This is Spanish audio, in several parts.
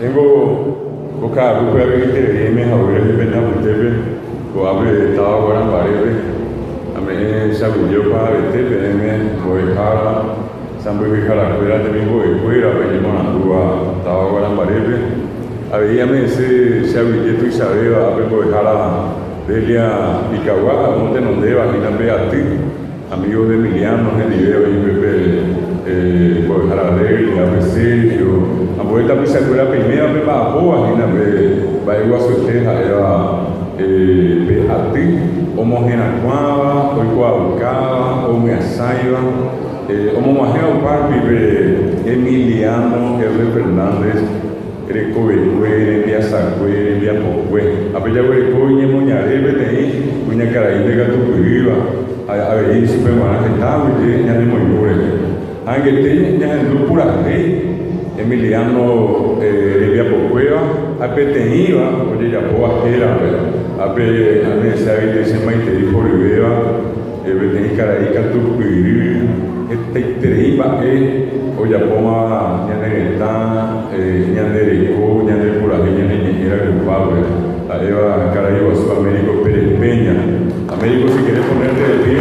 Tengo boca rupa que me haber pena mutebe ko abre tawa guarda barebe ame sabu yo pa vete me voy para sambu vikara fuera de mi voy fuera pe mona dua tawa guarda barebe había me se sabu yo tu sabe abre voy para delia Icagua monte no deba ni na beati amigo de Emiliano que vive en Pepe voy para delia Besilio a vuelta me sacó primera me va a boa ni na be va igual su teja era beati homogena quava o igualcava o me saiba homogena o par vive Emiliano Hervé Fernández Recovecuere, via Sacuere, via Pocué. A bella Recoñe, Moñarebe, tem, Muña Caraíba, Gatucuiva, a ver, Superman, que estava, já nem muito. Angue tem, já andou por aí, Emiliano, via Pocueva, a Peteniva, onde já boa era, a ver, a mensagem de semana de Poriveva, tem Caraíba, Gatucuiva, Teteriba, o Japoma, Ñaneretá, Ñanereco, Ñanepura, Ñanera culpable, a Eva Caraíba, su Américo Pérez Peña. Américo, si quieres ponerte de pie,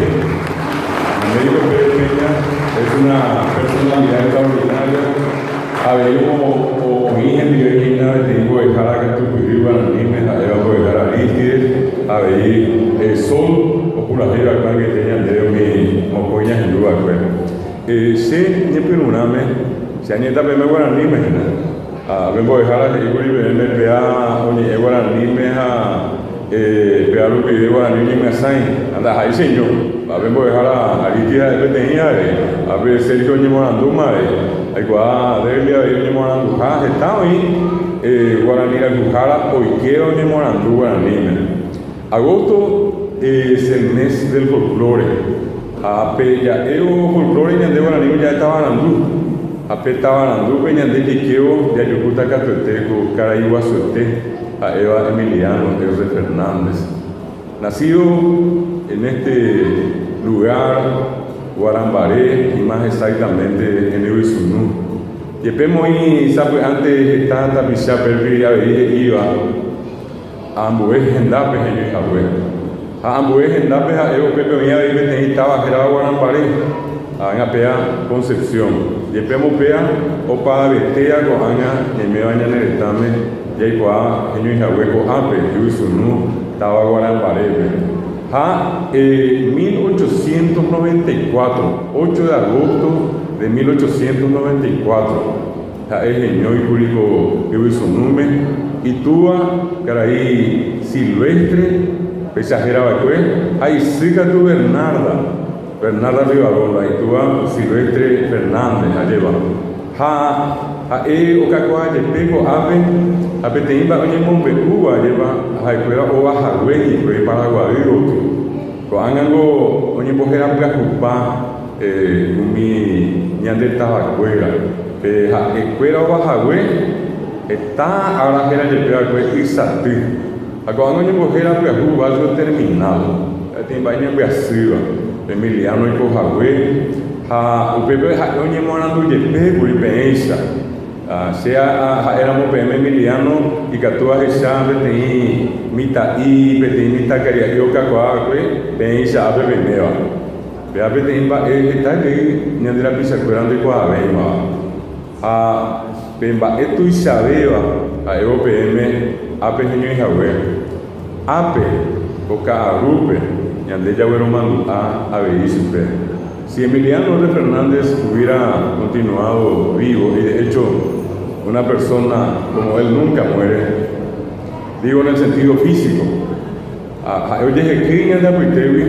Américo Pérez Peña es una personalidad extraordinaria. A ver, como ingeniero de tengo de Jaraca, tu Piriba, Nimes, a Eva de Jararístides, a ver, el sol, o pura jera, que tenían de mi mocoña en lugar, se ne penuname se anyeta pe me guarani me a vengo dejar que igual me pea oni guarani me ha pea lo que guarani me sai anda ahí señor a vengo dejar a litia de tenía a ver Sergio ni morando mare ai gua delia ni morando ha está ahí guarani la jujara hoy quiero ni morando guarani agosto es el mes del folclore. Ape ya folclore ñande guarani ya estaba hablando ape estaba hablando que ñande quiqueo ya yucuta catoteco Caraíba suerte a Eva Emiliano Hervé Fernández nacido en este lugar Guarambaré y más exactamente en Ebisunú y pemo y sabe antes estaba tapizar perri a ver iba a ambué gendape en el abuelo a ambos en la peja Pepe venía de que estaba grabado Guarambaré en la peja Concepción y el pemo pea o para vestea con Ana en medio año en el examen y ahí coa en el hueco ape y hizo no estaba Guarambaré a 1894 8 de agosto de 1894 a el señor y público que hizo nume y tuvo Caraí Silvestre Pesajera Bacué, ahí siga tu Bernarda Rivarola, y tu Silvestre Fernández, allá va. O Cacoa, Yepeco, Ape Teimba, Oye Mombecuba, lleva, Jaicuera o Bajagüey, y fue Paraguay, Coango, Oye Bojera Placupa, mi Ñande Tabacuera, Ecuera o Bajagüey, está ahora que era Yepeco, y Satí. Agora onde morrer a perrua vai terminado. Tem bainha Brasil, Emiliano e Corraguê, o bebê onde morando de pego e pensa. Se era um PM Emiliano e que a tua rechave tem mitaí, tem mitacaria e o cacoaque, pensa a bebê meu. Bebê tem ele tá ali, nandira pisa curando com a bem, Pemba etu isabeba a EOPM ape niño Yahweh ape oka arupe ñande Yahweh mando a Beisupe. Si Emiliano Hervé Fernández hubiera continuado vivo y de hecho una persona como él nunca muere, digo en el sentido físico, oye que ñande apitewi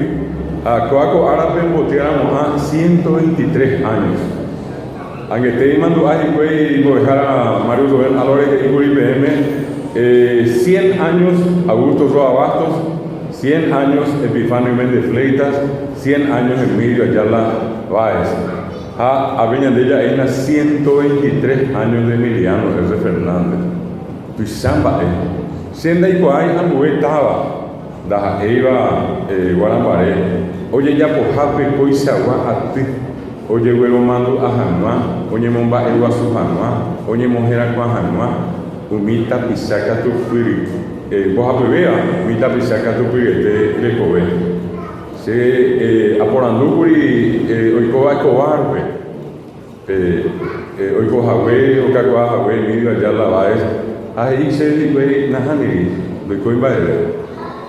a coaco árabe boteáramos a 123 años. Aunque esté mando a y voy a dejar a Mario Joel Alores de IPM, 100 años Augusto Roa Bastos, 100 años Epifanio Méndez Fleitas, 100 años Emilio Ayala Báez. A Beña de ella era 123 años de Emiliano Hervé Fernández. Tu samba Senda y Coay Ambué estaba, da Eva Guarambaré. Oye ya por Jape Coizagua a ti. Oye, huevo mando a Hanua, oye, momba el guasu Hanua, oye, mojera con Hanua, umita pisaka tupiri, vos apivea, umita pisaka tupiri le cove. Se aporandukuri oikoa cobarde, oiko hawe, okakoa hawe, medio allá la vaes, ahí se dice nahaniri, oiko imbadere.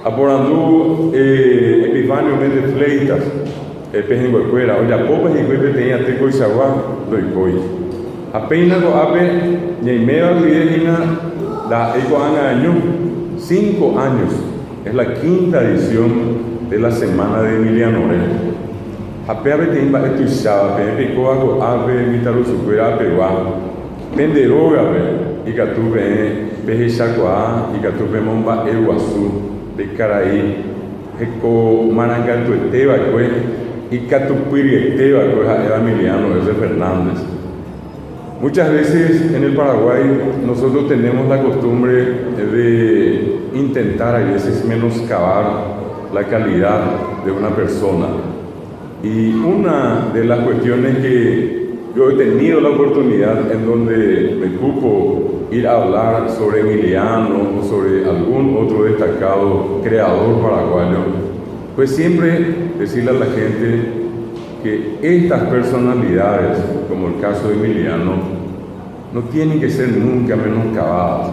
Aporandu Epifanio de Fleitas, pejengo escuela, oya popas y cuepe tenía teco y sagua, doikoi. Apenas lo ape, ni media videgina, da eco año, 5 años, es la 5ª edición de la Semana de Emiliano Moreno. Ape ape te imba esto y saba, pepe coaco ape, mitaro sucuera ape va, penderoga ape, y catuve peje sacoa, y catuve momba eguazú. De Caraí, Eco Marangato Eteba, y Catupiri Eteba, era Emiliano José Fernández. Muchas veces en el Paraguay nosotros tenemos la costumbre de intentar a veces menoscabar la calidad de una persona. Y una de las cuestiones que yo he tenido la oportunidad en donde me cupo ir a hablar sobre Emiliano o sobre algún otro destacado creador paraguayo, pues siempre decirle a la gente que estas personalidades, como el caso de Emiliano, no tienen que ser nunca menoscabadas.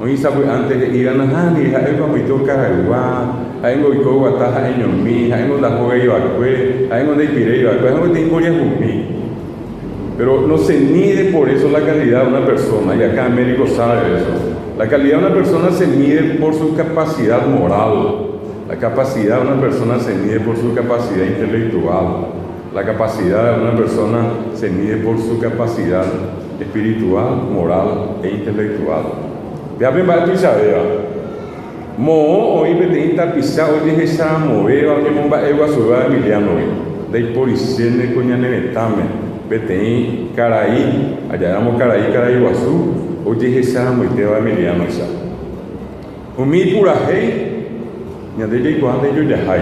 Hoy sabe antes de ir a Najani, a Eva me toca Raiguá, a Engo y Coguataja, a Ñomí, a Engo la Joga y Bacue, a Engo de Ipire y Bacue, a Engo de Ingoria Jumí. Pero no se mide por eso la calidad de una persona, y acá Américo sabe eso. La calidad de una persona se mide por su capacidad moral. La capacidad de una persona se mide por su capacidad intelectual. La capacidad de una persona se mide por su capacidad espiritual, moral e intelectual. Ya ven, va a Isabela. Mo hoy me tenía pisado, hoy dije esa moveva, que momba ego a su edad Emiliano. De poricene coñanetame. Betén, Caraí, allá damos Caraí, Caraiguazú, oye esa moiteba Emiliano esa. Umi purajei, ñande ya igual de yo ya hay.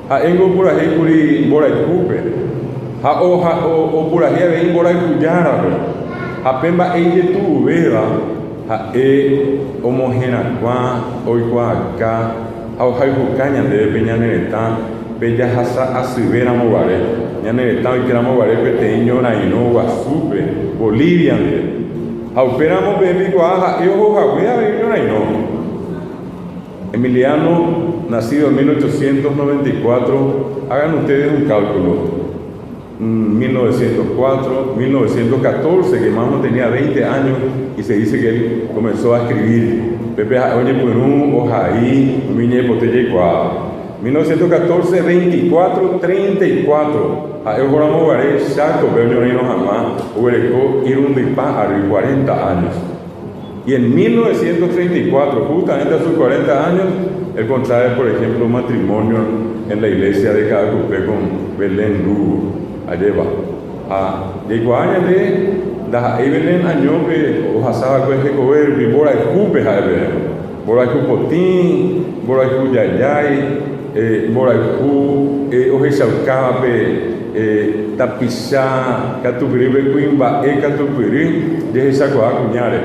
Ha engo purajei puri boraicupe. Ha o purajei ven boraicuyara. Ha pemba eye tu veda. Ha homogena qua, oikua acá. Ha ojai jucaña de peñaneretán. Bella hasa asivera mogare, ya neretado y queramos mogare peteño naino guasupe, Bolivia, auperamos bebé guaja, yo jaguea bebé naino. Emiliano, nacido en 1894, hagan ustedes un cálculo. 1904, 1914, que Mamo tenía 20 años y se dice que él comenzó a escribir. Pepe, oye, pues un ojaí, un miñe potelle guaja. 1914, 24, 34. A Eugoramo Garé, Chaco, Berniorino Jamás, Ubereco, Irundipa, a 40 años. Y en 1934, justamente a sus 40 años, él contrae, por ejemplo, un matrimonio en la iglesia de Cadacupé con Belén Lugo, allá va. Llegó a años de Belén año que Ojasaba Cueje Cover, Vibora y Cupe, Bora y Cupotín, Bora y Cuyayay. Boraicu, Ojexaucape, Tapizá, Catupiri, Cuimba, Catupiri, de Jesacua, Cuñare.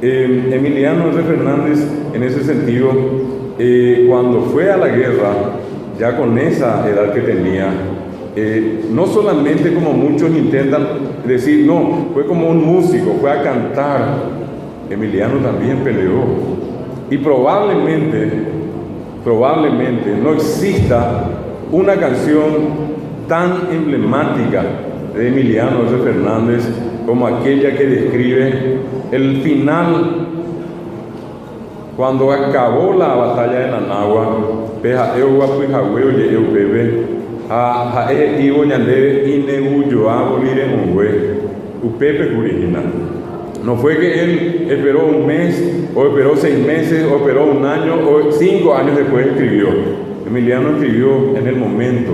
Emiliano José Fernández, en ese sentido, cuando fue a la guerra, ya con esa edad que tenía, no solamente como muchos intentan decir, no, fue como un músico, fue a cantar. Emiliano también peleó. Y probablemente no exista una canción tan emblemática de Emiliano José Fernández como aquella que describe el final cuando acabó la batalla de Nanagua. Peja euguapu y jagüeo ye eubebe a ivo ñande ineguyoa bolire mongüe upepe curigina. No fue que él esperó un mes, o esperó 6 meses, o esperó un año, o 5 años después escribió. Emiliano escribió en el momento,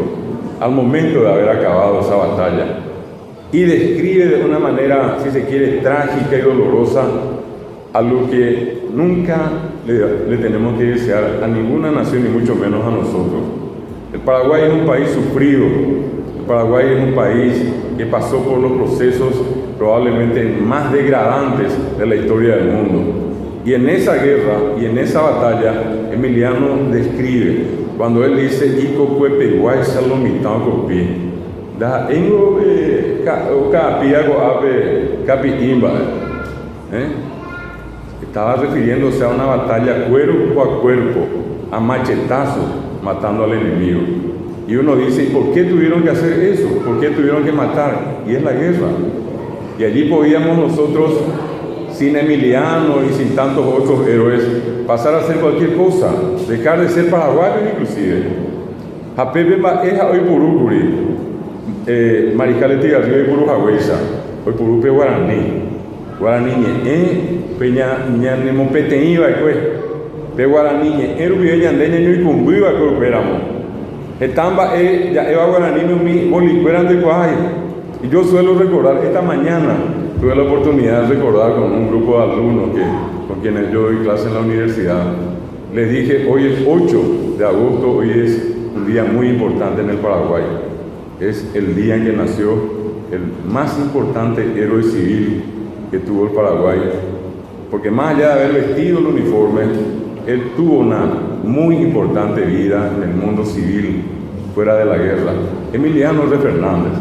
al momento de haber acabado esa batalla. Y describe de una manera, si se quiere, trágica y dolorosa, a lo que nunca le tenemos que desear a ninguna nación, ni mucho menos a nosotros. El Paraguay es un país sufrido. El Paraguay es un país que pasó por los procesos probablemente más degradantes de la historia del mundo. Y en esa guerra y en esa batalla, Emiliano describe, cuando él dice, Ico Cuepeguay Salomitán Copi, da Engo Capiago Ape Capitimba. Estaba refiriéndose a una batalla cuerpo a cuerpo, a machetazos, matando al enemigo. Y uno dice, ¿y por qué tuvieron que hacer eso? ¿Por qué tuvieron que matar? Y es la guerra. Y allí podíamos nosotros, sin Emiliano y sin tantos otros héroes, pasar a hacer cualquier cosa, dejar de ser paraguayos inclusive. Japepe es hoy Purucuri, Maricaleti Garrido y Purujahuesa, hoy Purupe Guaraní. Guaraní Peña Ñanemo Peteiva, Pe Guaraní, Erubi Ñandeña y Cumbiva, que éramos. Etamba ya Eva Guaraní mi bolicueran de Cuay. Y yo suelo recordar, esta mañana tuve la oportunidad de recordar con un grupo de alumnos con quienes yo doy clase en la universidad. Les dije, hoy es 8 de agosto, hoy es un día muy importante en el Paraguay. Es el día en que nació el más importante héroe civil que tuvo el Paraguay. Porque más allá de haber vestido el uniforme, él tuvo una muy importante vida en el mundo civil, fuera de la guerra. Emiliano R. Fernández.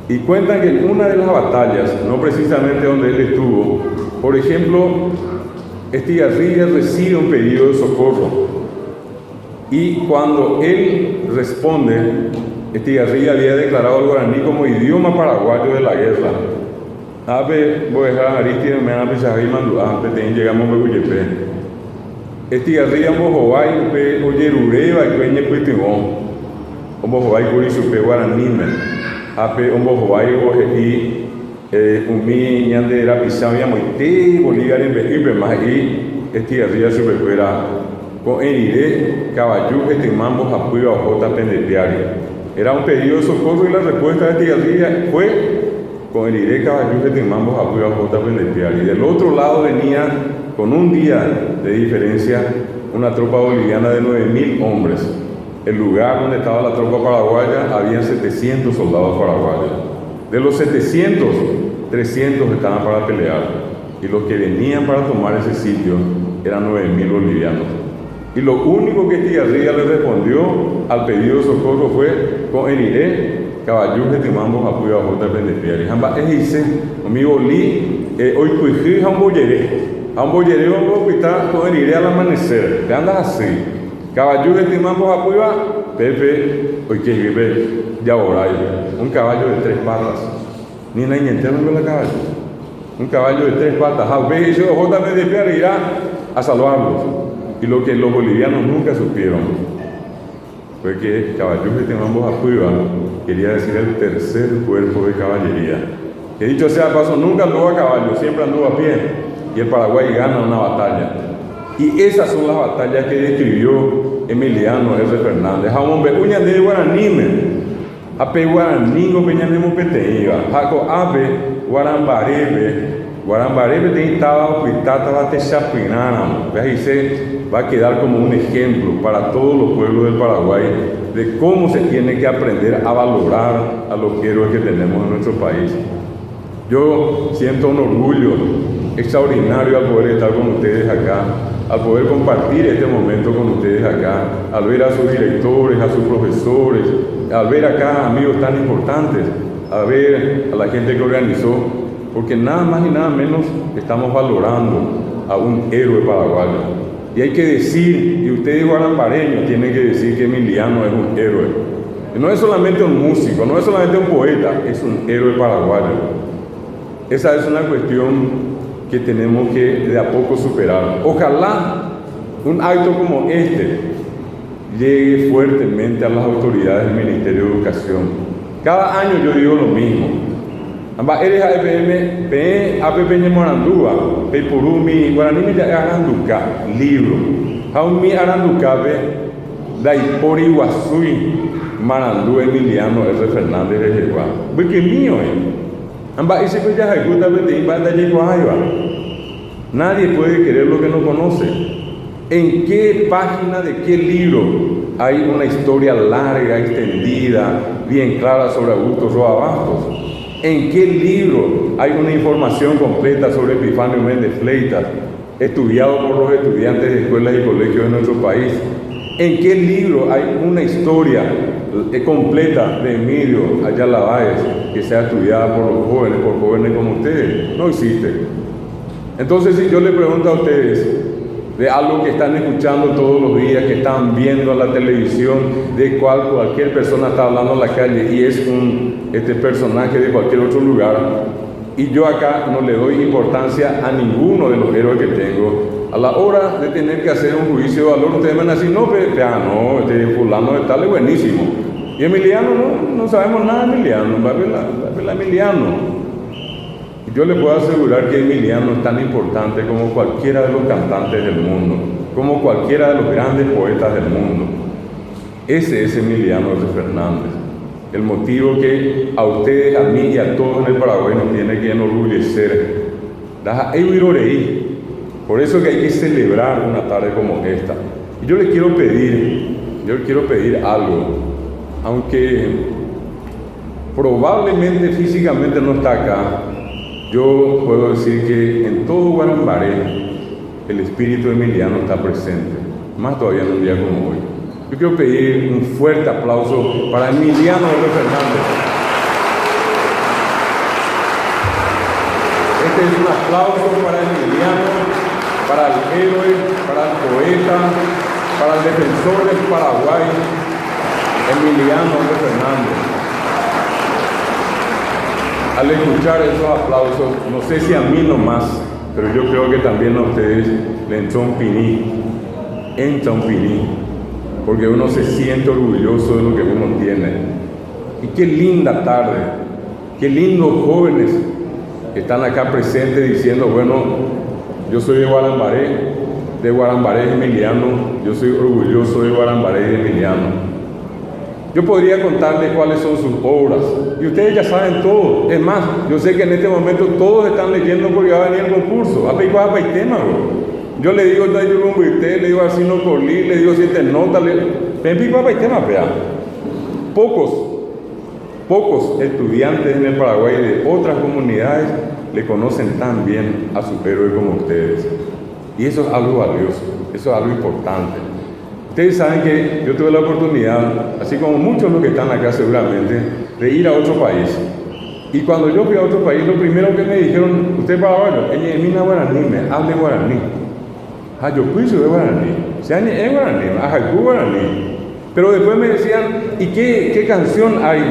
Y cuentan que en una de las batallas, no precisamente donde él estuvo, por ejemplo, Estigarribia recibe un pedido de socorro. Y cuando él responde, Estigarribia había declarado el guaraní como idioma paraguayo de la guerra. Llegamos a Beguyepe. Estigarribia Mojobay, Oyerureva, y Peña Cuitimón. Mojobay, Curisupe, Guaraní. Ape Mojobay, Ojeí, Umi, Ñande, Rapizabia, Moité, Bolívar, en Bejipe, más y Estigarribia Superfuera. Con Eniré, Caballú, Getimambo, Japuiba, Ojota, Pendepiari. Era un pedido de socorro y la respuesta de Estigarribia fue con el Iré Caballú que Timambo Japuiba J. Pendepiari. Y del otro lado venía, con un día de diferencia, una tropa boliviana de 9.000 hombres. El lugar donde estaba la tropa paraguaya, había 700 soldados paraguayos. De los 700, 300 estaban para pelear. Y los que venían para tomar ese sitio eran 9.000 bolivianos. Y lo único que Estigarribia le respondió al pedido de socorro fue con el Iré Caballú que Timambo Japuiba J. Pendepiari. Jamba es dice, amigo Li, hoy cuijí a un bolleré vamos a quitar con el Iré al amanecer. Te andas así. Caballú que Timambo Japuiba, Pepe, hoy que vive Yaboray, un caballo de 3 patas. Ni la entero no la caballo. Un caballo de 3 patas. Jalve y J. Pendepiari irá a salvarlos. Y lo que los bolivianos nunca supieron fue que Caballú que Timambo Japuiba quería decir el tercer cuerpo de caballería. Que dicho sea de paso, nunca anduvo a caballo, siempre anduvo a pie. Y el Paraguay gana una batalla. Y esas son las batallas que describió Emiliano R. Fernández. Jamón Becuña de Guaranime, Ape Guaraningo Peñanemo Peteiva, Jaco Ape Guarambarebe te estaba Pitata Bate Chapinana. Va a quedar como un ejemplo para todos los pueblos del Paraguay de cómo se tiene que aprender a valorar a los héroes que tenemos en nuestro país. Yo siento un orgullo extraordinario al poder estar con ustedes acá, al poder compartir este momento con ustedes acá, al ver a sus directores, a sus profesores, al ver acá amigos tan importantes, a ver a la gente que organizó, porque nada más y nada menos estamos valorando a un héroe paraguayo. Y hay que decir, y ustedes guarambareños tienen que decir que Emiliano es un héroe. Y no es solamente un músico, no es solamente un poeta, es un héroe paraguayo. Esa es una cuestión que tenemos que de a poco superar. Ojalá un acto como este llegue fuertemente a las autoridades del Ministerio de Educación. Cada año yo digo lo mismo. Amba eres APM, APP Morandúa, Pepurumi, Guaraní ya Aranduca, libro. Jaumi Aranducabe, Daipori Guasui, Marandú Emiliano R. Fernández de Jehová. Porque mío, Amba ese pues ya ejecuta de Ibanda Yehuayba. Nadie puede querer lo que no conoce. ¿En qué página de qué libro hay una historia larga, extendida, bien clara sobre Augusto Roa Bastos? ¿En qué libro hay una información completa sobre Epifanio Méndez Fleitas, estudiado por los estudiantes de escuelas y colegios de nuestro país? ¿En qué libro hay una historia completa de Emilio Ayala Báez que sea estudiada por jóvenes como ustedes? No existe. Entonces, si yo le pregunto a ustedes de algo que están escuchando todos los días, que están viendo en la televisión, de cualquier persona está hablando en la calle y es un personaje de cualquier otro lugar, y yo acá no le doy importancia a ninguno de los héroes que tengo, a la hora de tener que hacer un juicio de valor, ustedes van a decir, no, fulano de tal es buenísimo. Y Emiliano, no sabemos nada de Emiliano, va a ver Emiliano. Yo le puedo asegurar que Emiliano es tan importante como cualquiera de los cantantes del mundo, como cualquiera de los grandes poetas del mundo. Ese es Emiliano de Fernández. El motivo que a ustedes, a mí y a todos en el Paraguay nos tiene que enorgullecer. Por eso que hay que celebrar una tarde como esta. Y yo le quiero pedir algo, aunque probablemente físicamente no está acá. Yo puedo decir que en todo Guarambaré el espíritu emiliano está presente, más todavía en un día como hoy. Yo quiero pedir un fuerte aplauso para Emiliano Fernández. Este es un aplauso para Emiliano, para el héroe, para el poeta, para el defensor del Paraguay, Emiliano Fernández. Al escuchar esos aplausos, no sé si a mí nomás, pero yo creo que también a ustedes le entra un piní, porque uno se siente orgulloso de lo que uno tiene. Y qué linda tarde, qué lindos jóvenes que están acá presentes diciendo, bueno, yo soy de Guarambaré es Emiliano, yo soy orgulloso de Guarambaré y de Emiliano. Yo podría contarles cuáles son sus obras, y ustedes ya saben todo. Es más, yo sé que en este momento todos están leyendo porque va a venir el concurso. Yo le digo, le digo Arcino Colí, le digo Siete Notas, pocos estudiantes en el Paraguay de otras comunidades le conocen tan bien a su héroe como ustedes. Y eso es algo valioso, eso es algo importante. Ustedes saben que yo tuve la oportunidad, así como muchos de los que están acá seguramente, de ir a otro país. Y cuando yo fui a otro país, lo primero que me dijeron, usted paraguayo, ella es mina guaraní, me hable guaraní. Yo pienso de guaraní, se es guaraní, ajacú guaraní. Pero después me decían, ¿y qué canción hay?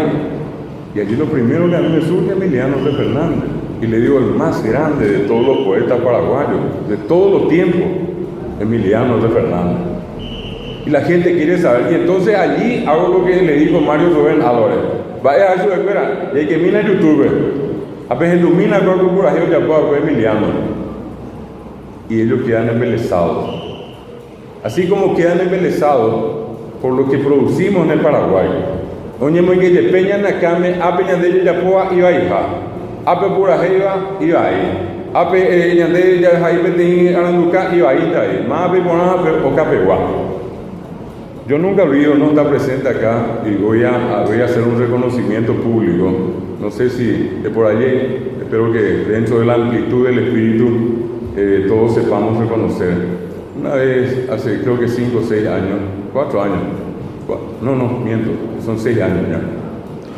Y allí lo primero que a mí me surge es Emiliano Fernández. Y le digo, el más grande de todos los poetas paraguayos, de todos los tiempos, Emiliano Fernández. Y la gente quiere saber, y entonces allí hago lo que le dijo Mario Rubén Álvarez. Vaya a su escuela, y hay que mirar YouTube. A veces ilumina con el curajeo ya puedo Emiliano. Y ellos quedan embelesados. Así como quedan embelesados por lo que producimos en el Paraguay. Oye, muy que te peñan acá, a peñan de ellos ya pueda iba a hija. A pe curajeo iba ahí. A pe ñande ya ahí pe aranduca iba ahí. Más pe poner o capegua. Yo nunca olvido no estar presente acá y voy a hacer un reconocimiento público. No sé si de por allí, espero que dentro de la amplitud del espíritu todos sepamos reconocer. Una vez, hace creo que 5 o 6 años, 4 años, miento, son 6 años ya,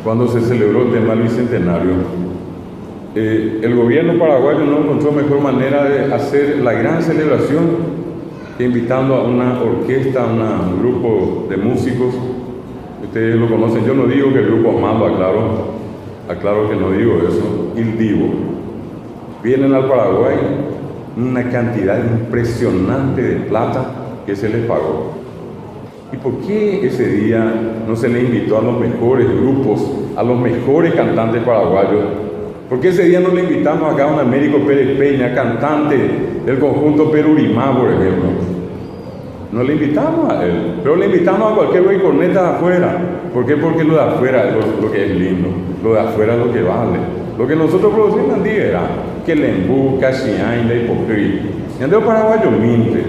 cuando se celebró el tema del Bicentenario, el gobierno paraguayo no encontró mejor manera de hacer la gran celebración que invitando a una orquesta, a un grupo de músicos. Ustedes lo conocen, yo no digo que el grupo es malo, aclaro que no digo eso, Il Divo. Vienen al Paraguay una cantidad impresionante de plata que se les pagó. ¿Y por qué ese día no se le invitó a los mejores grupos, a los mejores cantantes paraguayos? ¿Por qué ese día no le invitamos acá a un Américo Pérez Peña, cantante del conjunto Perurimá, por ejemplo? No le invitamos a él, pero le invitamos a cualquier güey corneta de afuera. ¿Por qué? Porque lo de afuera es lo que es lindo, lo de afuera es lo que vale. Lo que nosotros producimos en día era que le embuca, chiain, la hipocresía. Y el paraguayo miente.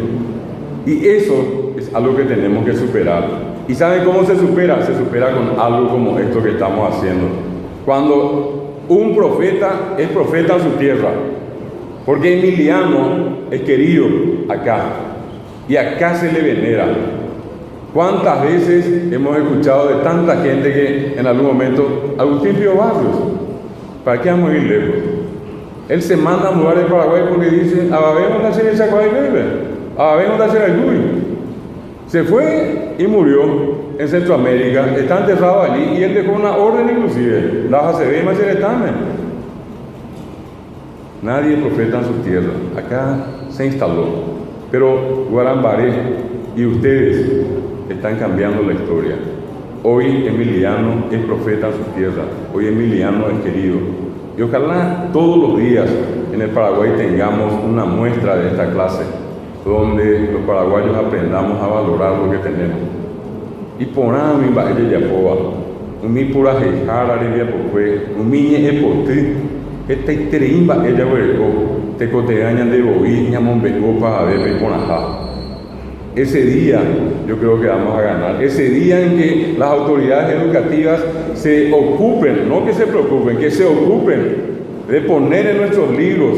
Y eso es algo que tenemos que superar. ¿Y saben cómo se supera? Se supera con algo como esto que estamos haciendo. Cuando un profeta es profeta en su tierra, porque Emiliano es querido acá, y acá se le venera. ¿Cuántas veces hemos escuchado de tanta gente que en algún momento, Agustín Pío Barrios, ¿para qué vamos a ir lejos? Él se manda a mudar de Paraguay porque dice, ababemos de hacer el Chacuay Bebe, ababemos de hacer el Yui. Se fue y murió en Centroamérica, está enterrado allí, y él dejó una orden inclusive, la ACB y Maceretame. Nadie es profeta en su tierra, acá se instaló, pero Guarambaré y ustedes están cambiando la historia. Hoy Emiliano es profeta en su tierra, hoy Emiliano es querido, y ojalá todos los días en el Paraguay tengamos una muestra de esta clase, donde los paraguayos aprendamos a valorar lo que tenemos. Y ponamos mi baile yapoa, un mi pura jejara de viapocue, un miñe epotí, esta itereimba ella hueco, te cotegañan de boí, ñamón becopa, a ver, ponajá. Ese día yo creo que vamos a ganar, ese día en que las autoridades educativas se ocupen, no que se preocupen, que se ocupen de poner en nuestros libros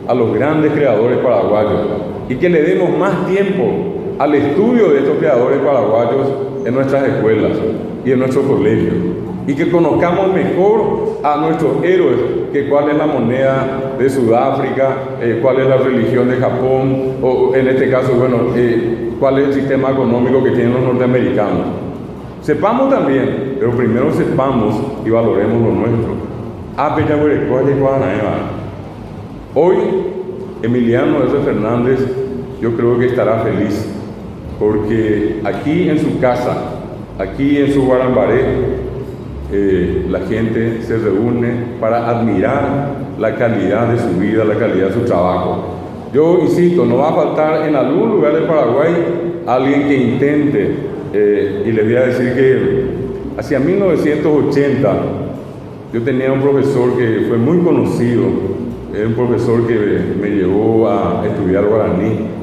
a los grandes creadores paraguayos y que le demos más tiempo al estudio de estos creadores paraguayos en nuestras escuelas y en nuestros colegios, y que conozcamos mejor a nuestros héroes, que cuál es la moneda de Sudáfrica, cuál es la religión de Japón, o en este caso, bueno, cuál es el sistema económico que tienen los norteamericanos. Sepamos también, pero primero sepamos y valoremos lo nuestro. Hoy, Emiliano S. Fernández, yo creo que estará feliz, porque aquí en su casa, aquí en su Guarambaré, la gente se reúne para admirar la calidad de su vida, la calidad de su trabajo. Yo insisto, no va a faltar en algún lugar de Paraguay alguien que intente, y les voy a decir que hacia 1980 yo tenía un profesor que fue muy conocido, un profesor que me llevó a estudiar guaraní.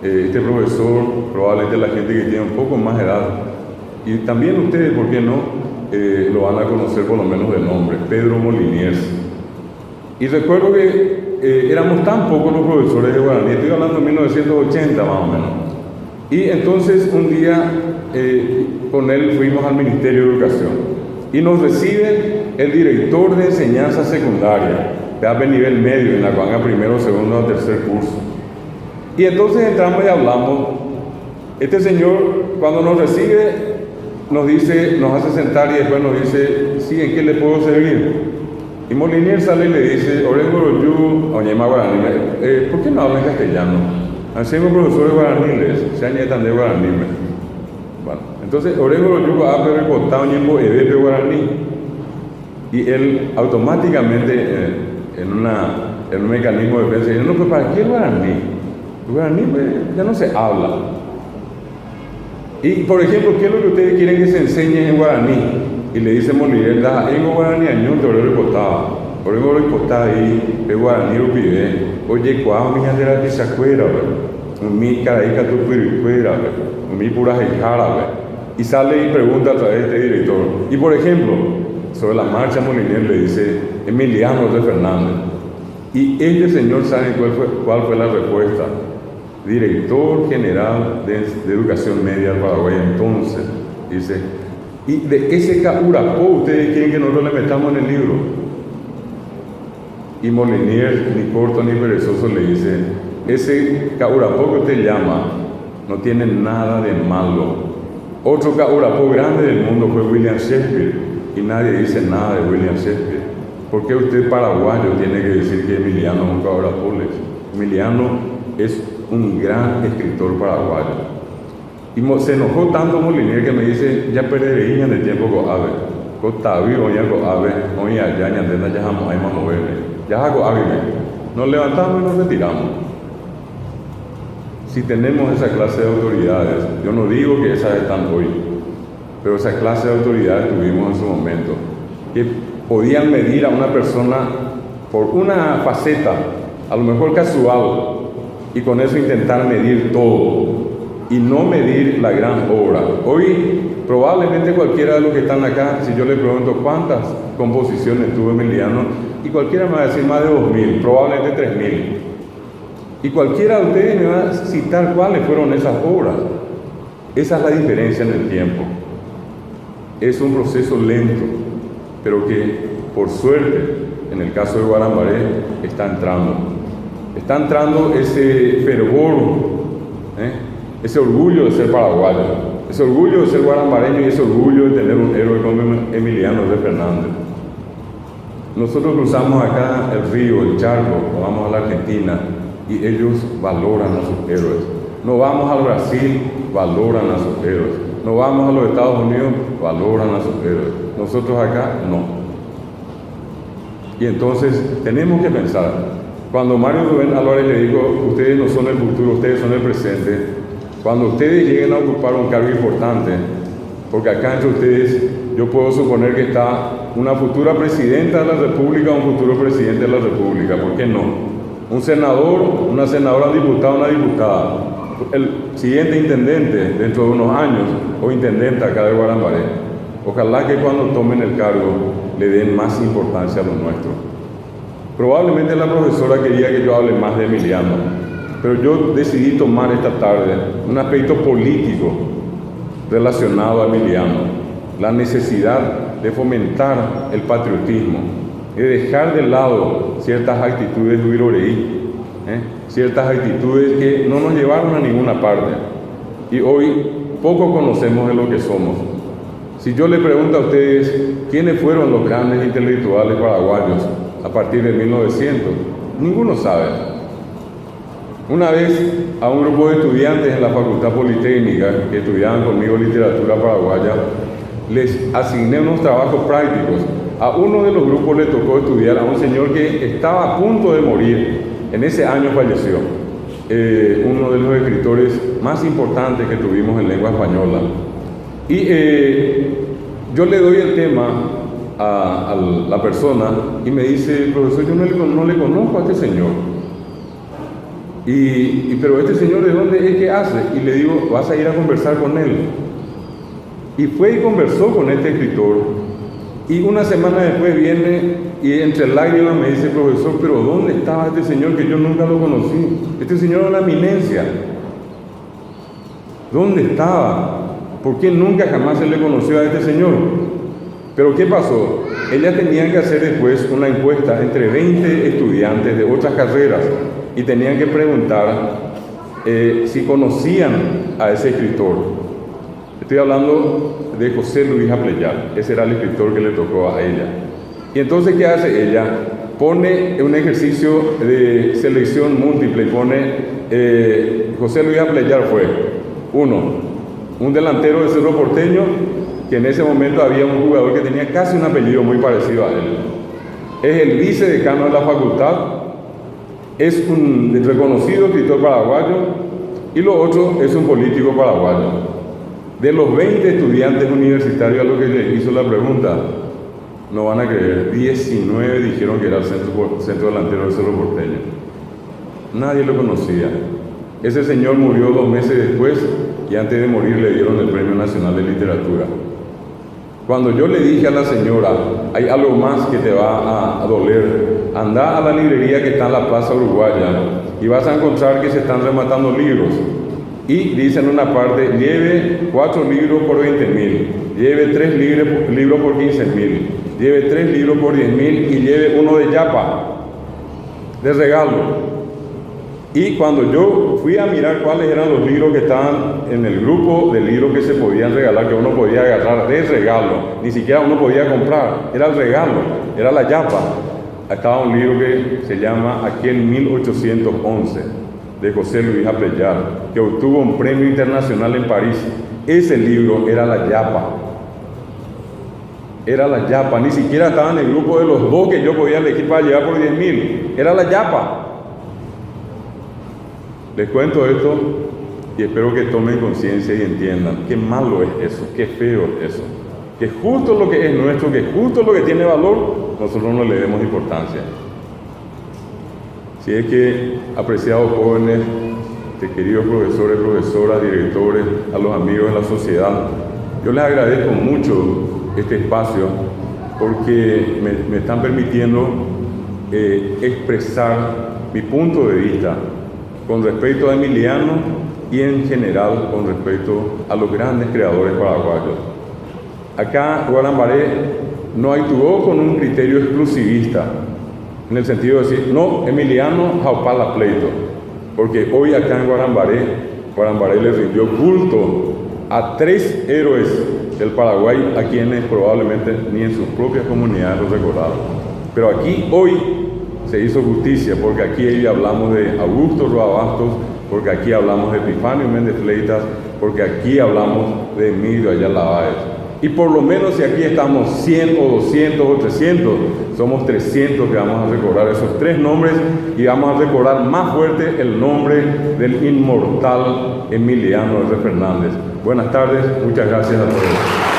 Este profesor, probablemente la gente que tiene un poco más edad, y también ustedes, ¿por qué no?, lo van a conocer por lo menos de nombre, Pedro Moliniers. Y recuerdo que éramos tan pocos los profesores de guaraní, estoy hablando de 1980 más o menos. Y entonces un día con él fuimos al Ministerio de Educación y nos recibe el director de enseñanza secundaria, de nivel medio, en la cuanga primero, segundo o tercer curso. Y entonces entramos y hablamos. Este señor, cuando nos recibe, nos dice, nos hace sentar y después nos dice, sí, ¿en qué le puedo servir? Y Molinier sale y le dice, Orengo Yu, Oñema Guaraní, ¿por qué no hablan castellano? Hacemos profesores guaraniles, se añetan de guaraní. Bueno, entonces Orengo Yu va a recortar Oñembo Ebepe Guaraní. Y él automáticamente, en un mecanismo de defensa, dice, no, pues ¿para qué el guaraní? El guaraní pues, ya no se habla. Y, por ejemplo, ¿qué es lo que ustedes quieren que se enseñe en guaraní? Y le dice Molinier, en guaraní añón te lo reportaba. Por eso lo reportaba ahí, el guaraní lo pide. Oye, ¿cuál mi gente era que se acuerda? Mi caraíca tu piricuera, mi pura jejara. Y sale y pregunta a través de este director. Y, por ejemplo, sobre la marcha, Molinier le dice, Emiliano S. Fernández. Y este señor sabe cuál fue la respuesta. Director General de Educación Media del Paraguay, entonces, dice, y de ese Caurapó ustedes quieren que nosotros le metamos en el libro. Y Molinier, ni corto ni perezoso, le dice, ese Caurapó que usted llama no tiene nada de malo. Otro Caurapó grande del mundo fue William Shakespeare, y nadie dice nada de William Shakespeare. ¿Por qué usted paraguayo tiene que decir que Emiliano es un Caurapó? Emiliano es un gran escritor paraguayo. Y se enojó tanto Molinier que me dice, ya perderé de tiempo con ave. Con tabi, oña con ave, oña ya, ñandena ya jamás hay más moverme. Ya hago ave. Nos levantamos y nos retiramos. Si tenemos esa clase de autoridades, yo no digo que esas están hoy, pero esa clase de autoridades tuvimos en su momento, que podían medir a una persona por una faceta, a lo mejor casual, y con eso intentar medir todo. y no medir la gran obra. Hoy, probablemente cualquiera de los que están acá, si yo le pregunto cuántas composiciones tuvo Emiliano, y cualquiera me va a decir más de 2.000, probablemente 3.000. Y cualquiera de ustedes me va a citar cuáles fueron esas obras. Esa es la diferencia en el tiempo. Es un proceso lento, pero que, por suerte, en el caso de Guarambaré, está entrando. Está entrando ese fervor, ese orgullo de ser paraguayo, ese orgullo de ser guarambareño y ese orgullo de tener un héroe como Emiliano de Fernández. Nosotros cruzamos acá el río, el charco, vamos a la Argentina y ellos valoran a sus héroes. No vamos al Brasil, valoran a sus héroes. No vamos a los Estados Unidos, valoran a sus héroes. Nosotros acá no. Y entonces tenemos que pensar, cuando Mario Rubén Álvarez le dijo, ustedes no son el futuro, ustedes son el presente, cuando ustedes lleguen a ocupar un cargo importante, porque acá entre ustedes yo puedo suponer que está una futura presidenta de la República o un futuro presidente de la República, ¿por qué no? Un senador, una senadora, un diputado, una diputada, el siguiente intendente dentro de unos años o intendente acá de Guarambaré. Ojalá que cuando tomen el cargo le den más importancia a lo nuestro. Probablemente la profesora quería que yo hable más de Emiliano, pero yo decidí tomar esta tarde un aspecto político relacionado a Emiliano, la necesidad de fomentar el patriotismo, de dejar de lado ciertas actitudes de Huiroreí, ciertas actitudes que no nos llevaron a ninguna parte y hoy poco conocemos de lo que somos. Si yo le pregunto a ustedes quiénes fueron los grandes intelectuales paraguayos a partir de 1900, ninguno sabe. Una vez a un grupo de estudiantes en la Facultad Politécnica que estudiaban conmigo literatura paraguaya, les asigné unos trabajos prácticos. A uno de los grupos le tocó estudiar a un señor que estaba a punto de morir. En ese año falleció, uno de los escritores más importantes que tuvimos en lengua española. Y yo le doy el tema a la persona y me dice, profesor, yo no le conozco a este señor. Pero este señor, ¿de dónde es que hace? Y le digo, vas a ir a conversar con él. Y fue y conversó con este escritor. Y una semana después viene y entre lágrimas me dice, profesor, pero ¿dónde estaba este señor que yo nunca lo conocí? Este señor era una eminencia. ¿Dónde estaba? ¿Por qué nunca jamás se le conoció a este señor? Pero ¿qué pasó? Ellas tenían que hacer después una encuesta entre 20 estudiantes de otras carreras y tenían que preguntar si conocían a ese escritor. Estoy hablando de José Luis Apleyar, ese era el escritor que le tocó a ella. Y entonces, ¿qué hace ella? Pone un ejercicio de selección múltiple y pone, José Luis Apleyar fue, un delantero de Cerro Porteño, que en ese momento había un jugador que tenía casi un apellido muy parecido a él. Es el vicedecano de la facultad, es un reconocido escritor paraguayo y lo otro es un político paraguayo. De los 20 estudiantes universitarios a los que le hizo la pregunta, no van a creer, 19 dijeron que era el centro delantero del Cerro Porteño. Nadie lo conocía. Ese señor murió 2 meses después y antes de morir le dieron el Premio Nacional de Literatura. Cuando yo le dije a la señora, hay algo más que te va a doler, anda a la librería que está en la Plaza Uruguaya y vas a encontrar que se están rematando libros. Y dice en una parte, lleve 4 libros por 20.000, lleve 3 libros por 15.000, lleve 3 libros por 10.000 y lleve uno de yapa, de regalo. Y cuando yo fui a mirar cuáles eran los libros que estaban en el grupo de libros que se podían regalar, que uno podía agarrar de regalo, ni siquiera uno podía comprar, era el regalo, era la yapa. Estaba un libro que se llama Aquel 1811. De José Luis Apleyar, que obtuvo un premio internacional en París. Ese libro era la yapa. Era la yapa, ni siquiera estaba en el grupo de los 2 que yo podía elegir para llevar por 10.000. Era la yapa. Les cuento esto y espero que tomen conciencia y entiendan qué malo es eso, qué feo es eso. Que justo lo que es nuestro, que justo lo que tiene valor, nosotros no le demos importancia. Si es que, apreciados jóvenes, queridos profesores, profesoras, directores, a los amigos de la sociedad. Yo les agradezco mucho este espacio porque me están permitiendo expresar mi punto de vista con respecto a Emiliano y en general con respecto a los grandes creadores paraguayos. Acá Guarambaré no actuó con un criterio exclusivista, en el sentido de decir, no, Emiliano jaupala pleito, porque hoy acá en Guarambaré le rindió culto a 3 héroes del Paraguay, a quienes probablemente ni en sus propias comunidades los recordaron. Pero aquí hoy se hizo justicia, porque aquí hablamos de Augusto Roa Bastos, porque aquí hablamos de Epifanio Méndez Fleitas, porque aquí hablamos de Emilio Ayala Báez. Y por lo menos si aquí estamos 100 o 200 o 300, somos 300 que vamos a recordar esos 3 nombres, y vamos a recordar más fuerte el nombre del inmortal Emiliano R. Fernández. Buenas tardes, muchas gracias a todos.